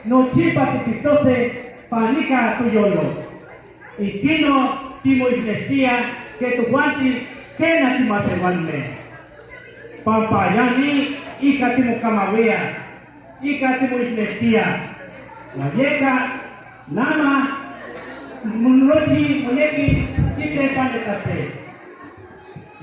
no chipa tikitose panika tuyolo. Y kino timo iglesia que tu guanti que na timasevalme. Pampayani y katimo kamawea y katimo iglesia. La vieja nama munochi moneki kite panetate.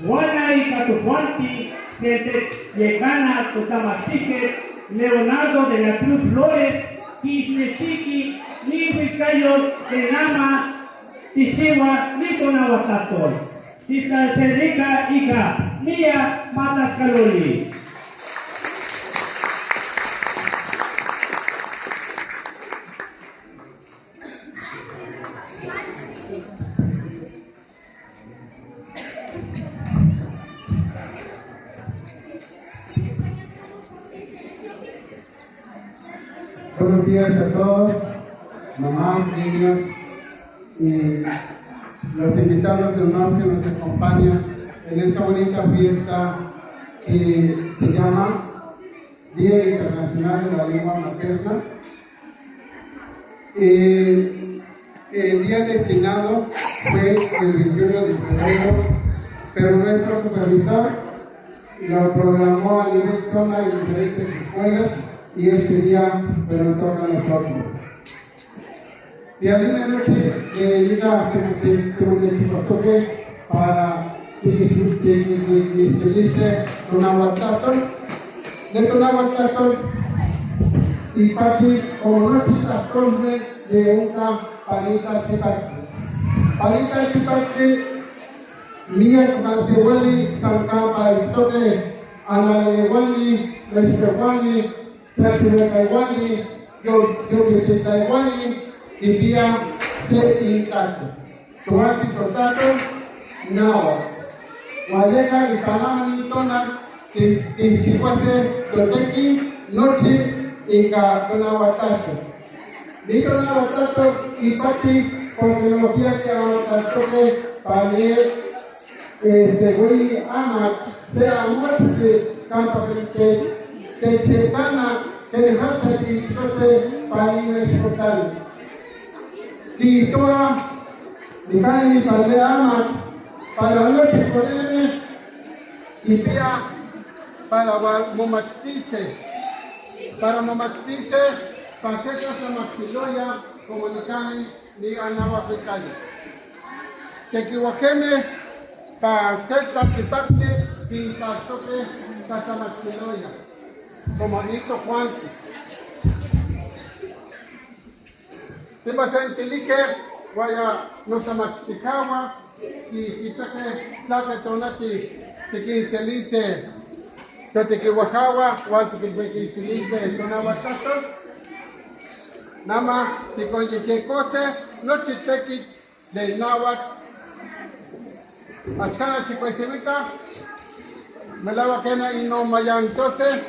Wana y katu guanti que llegana tu tamasike Leonardo de la Cruz Flores, Kishnechiki, Nihuicayo de Nama, Tichiwa, Nitonawatato, Tita Cedrica Ica, Mía Matascaloli. Buenos días a todos, mamás, niños y los invitados de honor que nos acompañan en esta bonita fiesta que se llama Día Internacional de la Lengua Materna. El día destinado fue el 21 de febrero, pero nuestro supervisor lo programó a nivel zona en diferentes escuelas y este día nos toca a nosotros. Y a la noche llega como le toque para que dice Tonahuatato, de Tonahuatato y Pati, como no quitas corne de una palita chiparte. Palita chiparte, mía Masiwali, Sankapa, Istote, Analewali, Mexicawali, Tlachiwali, Yoyotitaiwali, y vía se intato. Tuati Totato, Nawa. Walega y Panamani Tona, y Chihuase, Toteki, Noche, y Tonahuatato. Ni Tonahuatato y Pati, con tecnología que ahora toque para leer, güey, ama, sea muerte, campo que se gana, que le falta y entonces para ir a exportar. Y toda, de carne y padre ama, para la noche ponerle, y pía, para Momatice, para hacer casa mastiloya, como de carne, de anagua pecalle. Te equivoqueme, para hacer tapipacte, y para toque, casa mastiloya, como hizo Juan. Si vas a entender que vaya no se masticaba y toque saca tonati te que se dice te que bajaba o te que se dice Tonahuatato nada más te conoce qué cosa no chitequi del náhuatl hasta chicoisivica me lava quena y no maya entonces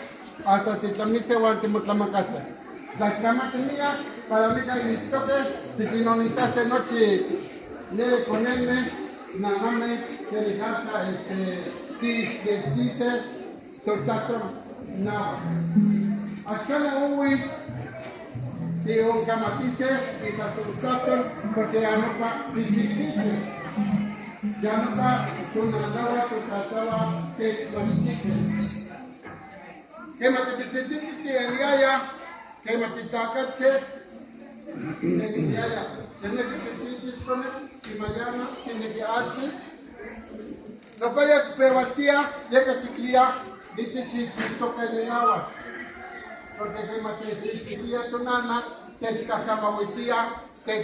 hasta que también se aguante mutlamacasa. Las camas mías, para mí que hay toque, si no necesitas noche, debe ponerme, nada más que le gasta que dice, totato, nada. Aquí no hubo, que un camatice, y totato, porque ya no va, ya no va, con la nava, trataba que los dice. Que me te el ya. Que matitaca que tiene que sentir y mañana tiene que hacer no vaya a pervertir llega que cría dice que toca el agua porque que matitaca tu nana que cacama huitía que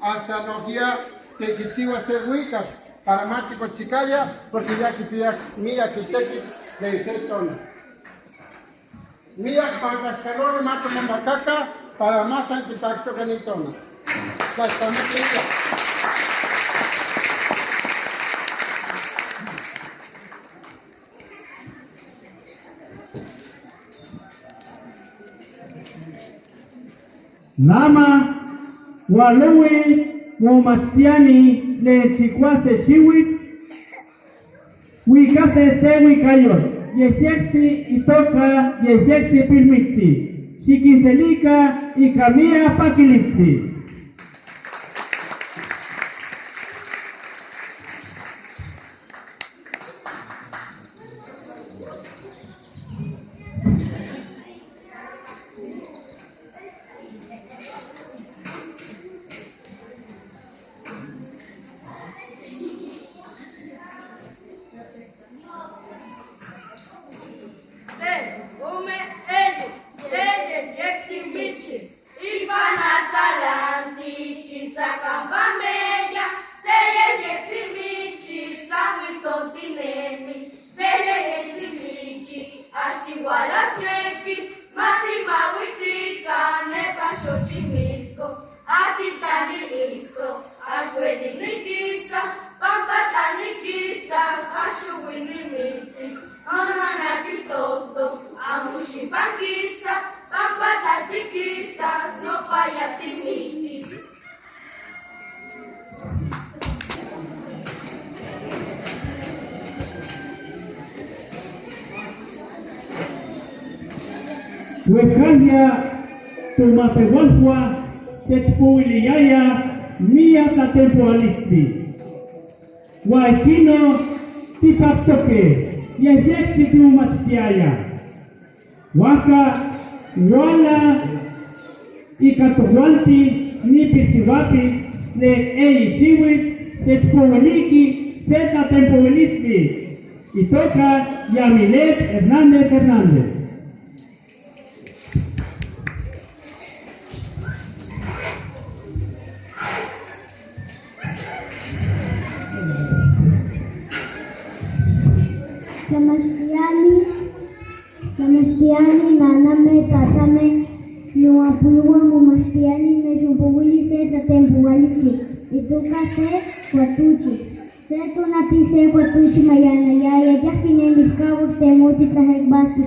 hasta no guía que chiva se huica para más que con chicaya porque ya que pida mía que se de tono. Mira, para las calores mato macaca, para más antipacto que ni tona. Nama, Walui, Mumastiani, Le Chicuase Chiwit, Wicase Sewi Cayos. Yexexi y toca, Yexexi pilmixi, Xiquinselica y Camia paquilixi. Ich war Huecalia, Tumatewalfua, Techpuiliyaya, Mia Tatempoalisti. Waikino, Tipaptoke, Yezek Tumachtiaya. Waka, Wala, Ikatuanti, Nipisiwapi, Le Eisiwi, Techpuiliki, Zeta Tempoalisti. Y toca Yamilet Hernández Hernández. Namastiani, naname, tatame, nuapulua, mumastiani, mejumpuwili, se tatempualisi. Ituka se, kwatuchi. Se tunati se kwatuchi mayana yaya, jakine miskawo se moti sahekbasi.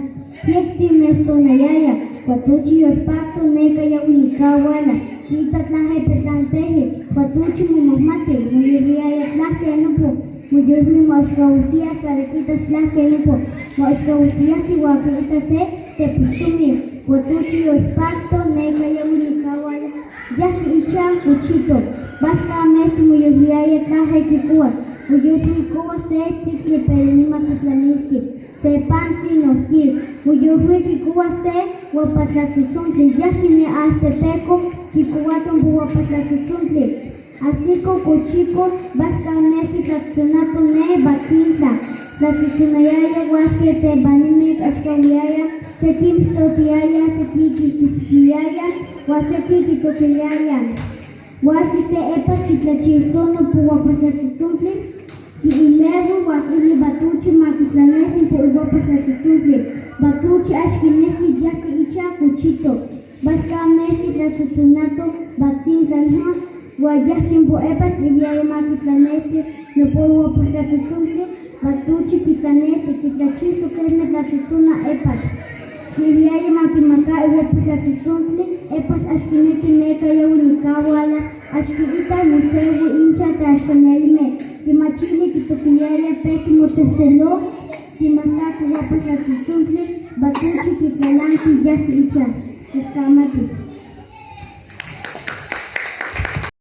Yekti mesto na yaya, kwatuchi yospakto neka ya unikawala. Kita tlahe petantehe, kwatuchi mumamate, muyiriaya tlahe anupo. Mujurni mauskautia karekita tlahe anupo. Mauskautia si wakita se, te pisumi. Kwatuchi yospakto neka ya unikawala. Jaki icha kuchito. Basta mesi muyiriaya tlahe kikuwa. Mujurni kuwa se tikli perenima kitlaniki. Se panti noskir. Mujurni kikuwa se wapatlakusuntle. Yakine aste peko kikuwaton bu wapatlakusuntle. Asiko kuchiko basta mesi tlakunato ne batinta. Tlakusunayaya waske te banime ashkawiyaya. Se kimstotiaya se kikikisiyaya. Wase kikitokiyaya. Wasi se epas kitlachisono bu wapatlakusuntle. Ki ilevo wakili batuchi makitlanesi po wapatlakusuntle. Batuchi ashkinesi yaki icha kuchito. Basta mesi tlakusunato batin zanha. Wayaskin po epas iliaya makitlanesi no po wapatlakusuntle. Batuchi kitlanesi kitlachiso kesme tlakusuna epas. Iliaya makimaka wapatlakusuntle. Epas ashkineki neka ya unikawala. Ashkirita musewu incha tashkanelme. Kimachili kitokiyaya peki moteselo. Kimasaki wapatlakusuntle. Batuchi kitlalanki yaki icha. Eskamati.